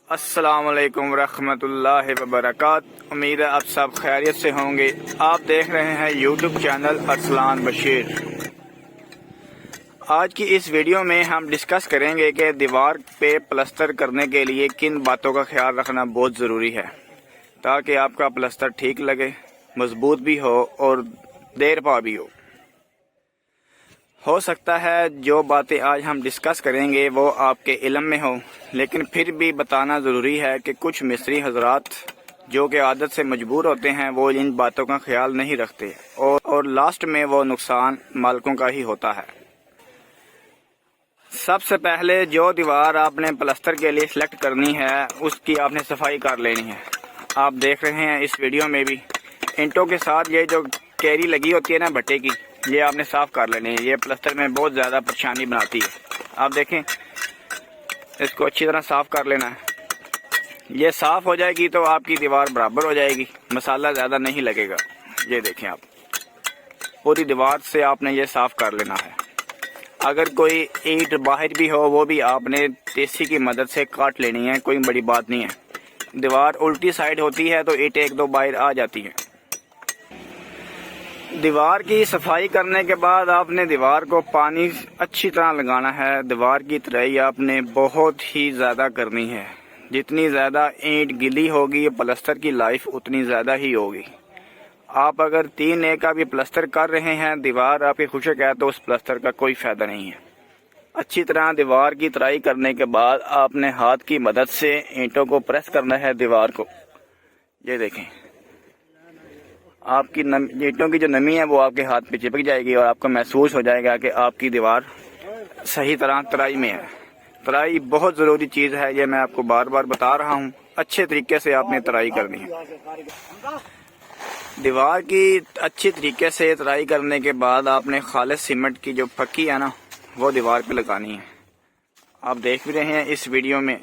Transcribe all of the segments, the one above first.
अस्सलाम वालेकुम रहमतुल्लाहि व बरकात। उम्मीद है आप सब खैरियत से होंगे। आप देख रहे हैं यूट्यूब चैनल अरसलान बशीर। आज की इस वीडियो में हम डिस्कस करेंगे कि दीवार पे प्लास्टर करने के लिए किन बातों का ख्याल रखना बहुत ज़रूरी है ताकि आपका प्लास्टर ठीक लगे, मजबूत भी हो और देर पा भी हो सकता है जो बातें आज हम डिस्कस करेंगे वो आपके इल्म में हो, लेकिन फिर भी बताना ज़रूरी है कि कुछ मिस्त्री हजरात जो कि आदत से मजबूर होते हैं वो इन बातों का ख्याल नहीं रखते और लास्ट में वो नुकसान मालिकों का ही होता है। सबसे पहले जो दीवार आपने प्लास्टर के लिए सिलेक्ट करनी है उसकी आपने सफाई कर लेनी है। आप देख रहे हैं इस वीडियो में भी ईंटों के साथ ये जो कैरी लगी होती है ना भट्टे की, ये आपने साफ कर लेनी है। ये प्लास्टर में बहुत ज़्यादा परेशानी बनाती है। आप देखें, इसको अच्छी तरह साफ कर लेना है। ये साफ हो जाएगी तो आपकी दीवार बराबर हो जाएगी, मसाला ज़्यादा नहीं लगेगा। ये देखें, आप पूरी दीवार से आपने ये साफ कर लेना है। अगर कोई ईंट बाहर भी हो वो भी आपने तेसी की मदद से काट लेनी है, कोई बड़ी बात नहीं है। दीवार उल्टी साइड होती है तो ईंट एक दो बाहर आ जाती है। दीवार की सफाई करने के बाद आपने दीवार को पानी अच्छी तरह लगाना है। दीवार की तराई आपने बहुत ही ज़्यादा करनी है। जितनी ज़्यादा ईंट गिली होगी प्लास्टर की लाइफ उतनी ज़्यादा ही होगी। आप अगर 3A का भी प्लास्टर कर रहे हैं, दीवार आपकी खुशक है तो उस प्लास्टर का कोई फ़ायदा नहीं है। अच्छी तरह दीवार की तराई करने के बाद आपने हाथ की मदद से ईंटों को प्रेस करना है दीवार को। ये देखें, आपकी ईंटों की जो नमी है वो आपके हाथ पे चिपक जाएगी और आपको महसूस हो जाएगा कि आपकी दीवार सही तरह तराई में है। तराई बहुत ज़रूरी चीज़ है, ये मैं आपको बार बार बता रहा हूँ। अच्छे तरीके से आपने तराई करनी है। दीवार की अच्छी तरीके से तराई करने के बाद आपने खालिस सीमेंट की जो पक्की है ना वो दीवार पे लगानी है। आप देख भी रहे हैं इस वीडियो में।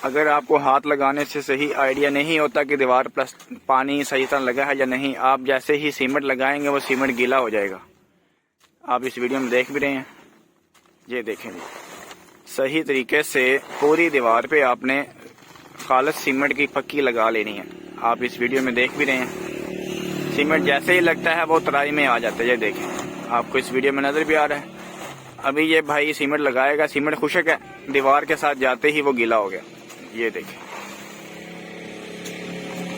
अगर आपको हाथ लगाने से सही आइडिया नहीं होता कि दीवार प्लस पानी सही तरह लगा है या नहीं, आप जैसे ही सीमेंट लगाएंगे वो सीमेंट गीला हो जाएगा। आप इस वीडियो में देख भी रहे हैं। ये देखेंगे, सही तरीके से पूरी दीवार पे आपने खालिस सीमेंट की पक्की लगा लेनी है। आप इस वीडियो में देख भी रहे हैं। सीमेंट जैसे ही लगता है वो तराई में आ जाता है। ये देखें, आपको इस वीडियो में नजर भी आ रहा है। अभी ये भाई सीमेंट लगाएगा, सीमेंट खुशक है, दीवार के साथ जाते ही वो गीला हो गया। ये देखें,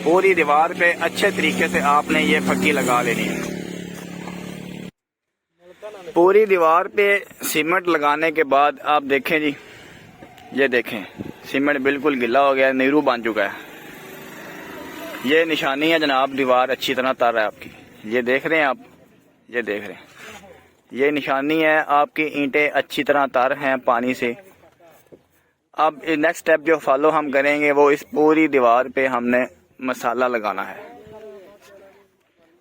पूरी दीवार पे अच्छे तरीके से आपने ये पक्की लगा लेनी है। पूरी दीवार पे सीमेंट लगाने के बाद आप देखें जी, ये देखें सीमेंट बिल्कुल गीला हो गया, नीरू बन चुका है। ये निशानी है जनाब, दीवार अच्छी तरह तर है आपकी। ये देख रहे हैं आप, ये देख रहे हैं, ये निशानी है आपकी ईंटें अच्छी तरह तर हैं पानी से। अब नेक्स्ट स्टेप जो फॉलो हम करेंगे वो इस पूरी दीवार पे हमने मसाला लगाना है।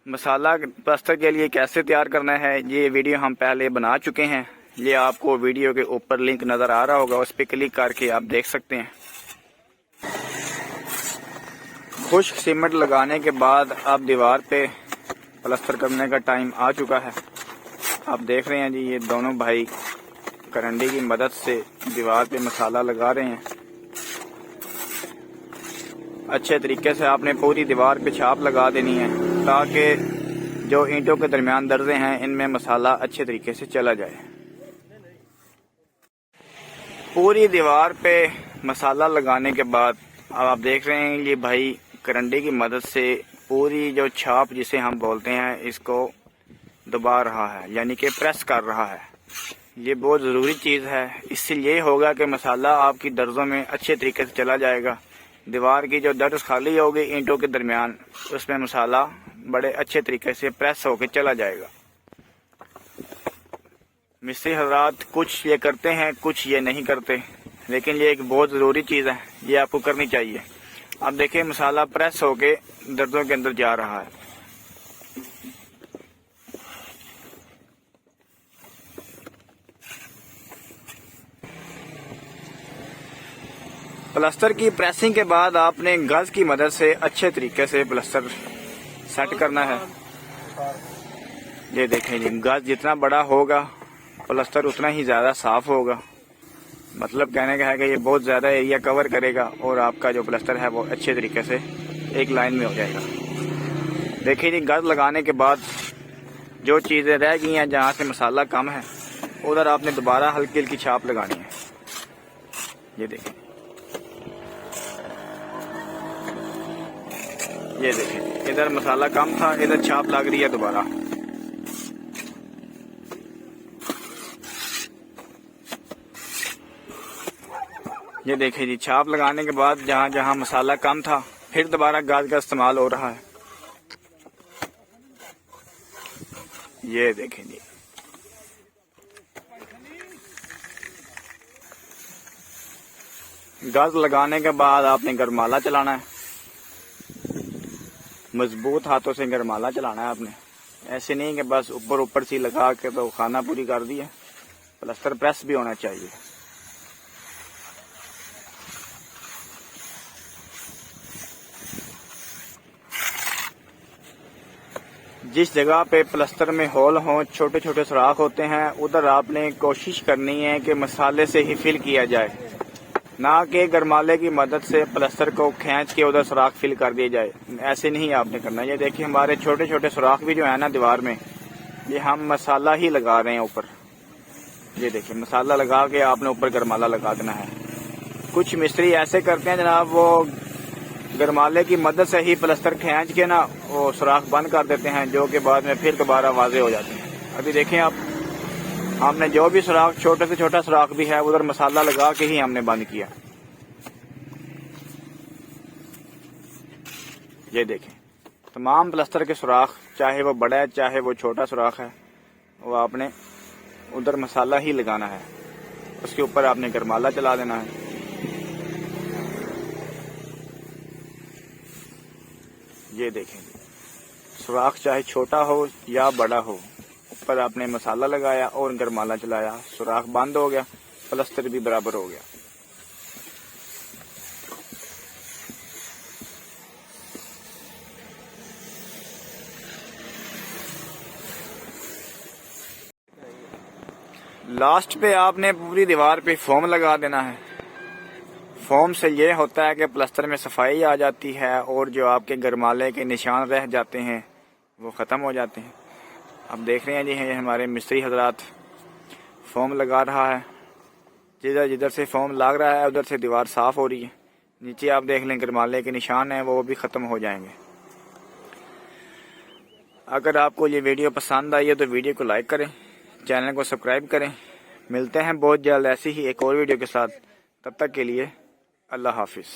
मसाला प्लास्टर के लिए कैसे तैयार करना है ये वीडियो हम पहले बना चुके हैं। ये आपको वीडियो के ऊपर लिंक नज़र आ रहा होगा, उस पर क्लिक करके आप देख सकते हैं। खुश्क सीमेंट लगाने के बाद अब दीवार पे प्लास्टर करने का टाइम आ चुका है। आप देख रहे हैं जी, ये दोनों भाई करंडी की मदद से दीवार पे मसाला लगा रहे हैं। अच्छे तरीके से आपने पूरी दीवार पे छाप लगा देनी है ताकि जो ईंटों के दरमियान दर्जे हैं इनमें मसाला अच्छे तरीके से चला जाए। पूरी दीवार पे मसाला लगाने के बाद अब आप देख रहे हैं ये भाई करंडी की मदद से पूरी जो छाप जिसे हम बोलते हैं इसको दबा रहा है, यानी कि प्रेस कर रहा है। ये बहुत ज़रूरी चीज़ है। इससे ये होगा कि मसाला आपकी दर्जों में अच्छे तरीके से चला जाएगा। दीवार की जो दर्ज खाली होगी ईंटों के दरमियान, उसमें मसाला बड़े अच्छे तरीके से प्रेस होकर चला जाएगा। मिस्त्री हजरात कुछ ये करते हैं, कुछ ये नहीं करते, लेकिन ये एक बहुत ज़रूरी चीज़ है, ये आपको करनी चाहिए। अब देखिए, मसाला प्रेस होके दर्जों के अंदर जा रहा है। प्लास्टर की प्रेसिंग के बाद आपने गज की मदद से अच्छे तरीके से प्लास्टर सेट करना है। ये देखें जी, गज जितना बड़ा होगा प्लास्टर उतना ही ज़्यादा साफ होगा। मतलब कहने का है कि ये बहुत ज़्यादा एरिया कवर करेगा और आपका जो प्लास्टर है वो अच्छे तरीके से एक लाइन में हो जाएगा। देखिए जी, गज लगाने के बाद जो चीज़ें रह गई हैं, जहाँ से मसाला कम है उधर आपने दोबारा हल्की हल्की छाप लगानी है। ये देखें, ये देखें, इधर मसाला कम था, इधर छाप लग रही है दोबारा। ये देखिए जी, छाप लगाने के बाद जहाँ जहाँ मसाला कम था फिर दोबारा गाज का इस्तेमाल हो रहा है। ये देखें जी, गाज लगाने के बाद आपने गरमाला चलाना है, मजबूत हाथों से गरमाला चलाना है आपने। ऐसे नहीं कि बस ऊपर ऊपर सी लगा के तो खाना पूरी कर दी है, प्लास्टर प्रेस भी होना चाहिए। जिस जगह पे प्लास्टर में होल हों, छोटे छोटे सुराख होते हैं, उधर आपने कोशिश करनी है कि मसाले से ही फिल किया जाए, ना कि गरमाले की मदद से प्लास्टर को खींच के उधर सुराख फिल कर दिया जाए। ऐसे नहीं आपने करना। ये देखिए, हमारे छोटे छोटे सुराख भी जो है ना दीवार में, ये हम मसाला ही लगा रहे हैं ऊपर। ये देखिए, मसाला लगा के आपने ऊपर गरमाला लगा देना है। कुछ मिस्त्री ऐसे करते हैं जनाब, वो गरमाले की मदद से ही प्लास्टर खींच के ना वो सुराख बंद कर देते हैं, जो कि बाद में फिर दोबारा वाजे हो जाते हैं। अभी देखें आप, हमने जो भी सुराख, छोटे से छोटा सुराख भी है, उधर मसाला लगा के ही हमने बंद किया। ये देखें, तमाम प्लास्टर के सुराख, चाहे वो बड़ा है चाहे वो छोटा सुराख है, वो आपने उधर मसाला ही लगाना है, उसके ऊपर आपने गरमाला चला देना है। ये देखेंगे, सुराख चाहे छोटा हो या बड़ा हो, ऊपर आपने मसाला लगाया और गरमाला चलाया, सुराख बंद हो गया, प्लास्टर भी बराबर हो गया। लास्ट पे आपने पूरी दीवार पे फोम लगा देना है। फोम से ये होता है कि प्लास्टर में सफाई आ जाती है और जो आपके गरमाले के निशान रह जाते हैं वो ख़त्म हो जाते हैं। अब देख रहे हैं जी, ये हमारे मिस्त्री हजरात फोम लगा रहा है। जिधर जिधर से फोम लग रहा है उधर से दीवार साफ़ हो रही है। नीचे आप देख लें, गरमाले के निशान हैं, वो भी ख़त्म हो जाएंगे। अगर आपको ये वीडियो पसंद आई है तो वीडियो को लाइक करें, चैनल को सब्सक्राइब करें। मिलते हैं बहुत जल्द ऐसी ही एक और वीडियो के साथ। तब तक के लिए अल्लाह हाफिज़।